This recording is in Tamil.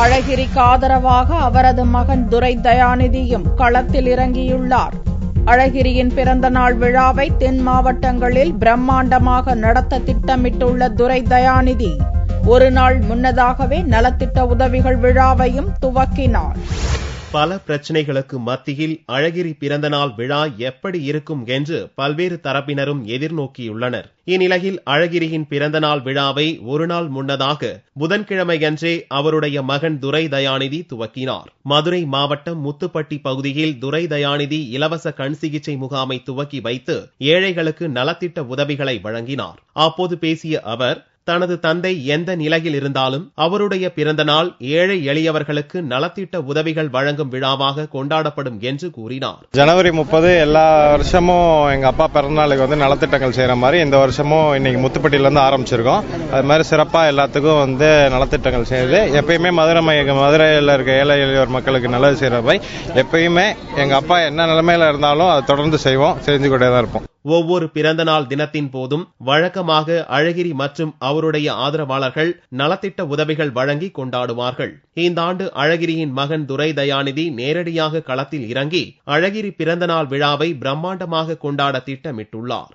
அழகிரிக்கு ஆதரவாக அவரது மகன் துரை தயாநிதியும் களத்தில் இறங்கியுள்ளார். அழகிரியின் பிறந்தநாள் விழாவை தென் மாவட்டங்களில் பிரம்மாண்டமாக நடத்த திட்டமிட்டுள்ள துரை தயாநிதி ஒரு நாள் முன்னதாகவே நலத்திட்ட உதவிகள் விழாவையும் துவக்கினார். பல பிரச்சினைகளுக்கு மத்தியில் அழகிரி பிறந்தநாள் விழா எப்படி இருக்கும் என்று பல்வேறு தரப்பினரும் எதிர்நோக்கியுள்ளனர். இந்நிலையில் அழகிரியின் பிறந்தநாள் விழாவை ஒரு நாள் முன்னதாக புதன்கிழமையன்றே அவருடைய மகன் துரை தயாநிதி துவக்கினார். மதுரை மாவட்டம் முத்துப்பட்டி பகுதியில் துரை தயாநிதி இலவச கண் சிகிச்சை முகாமை துவக்கி வைத்து ஏழைகளுக்கு நலத்திட்ட உதவிகளை வழங்கினார். அப்போது பேசிய அவர், தனது தந்தை எந்த நிலையில் இருந்தாலும் அவருடைய பிறந்த நாள் ஏழை எளியவர்களுக்கு நலத்திட்ட உதவிகள் வழங்கும் விழாவாக கொண்டாடப்படும் என்று கூறினார். ஜனவரி 30 எல்லா வருஷமும் எங்க அப்பா பிறந்தநாளுக்கு நலத்திட்டங்கள் செய்யற மாதிரி இந்த வருஷமும் இன்னைக்கு முத்துப்பட்டியில இருந்து ஆரம்பிச்சிருக்கோம். அது மாதிரி சிறப்பா எல்லாத்துக்கும் நலத்திட்டங்கள் செய்யுது. எப்பயுமே மதுரையில் இருக்க ஏழை எளியோர் மக்களுக்கு நல்லது செய்யற மாதிரி எப்பயுமே எங்க அப்பா என்ன நிலைமையில இருந்தாலும் அதை தொடர்ந்து செய்வோம், செஞ்சு கொண்டே தான் இருப்போம். ஒவ்வொரு பிறந்தநாள் தினத்தின் போதும் வழக்கமாக அழகிரி மற்றும் அவருடைய ஆதரவாளர்கள் நலத்திட்ட உதவிகள் வழங்கி கொண்டாடுவார்கள். இந்த ஆண்டு அழகிரியின் மகன் துரை தயாநிதி நேரடியாக களத்தில் இறங்கி அழகிரி பிறந்தநாள் விழாவை பிரம்மாண்டமாக கொண்டாட திட்டமிட்டுள்ளார்.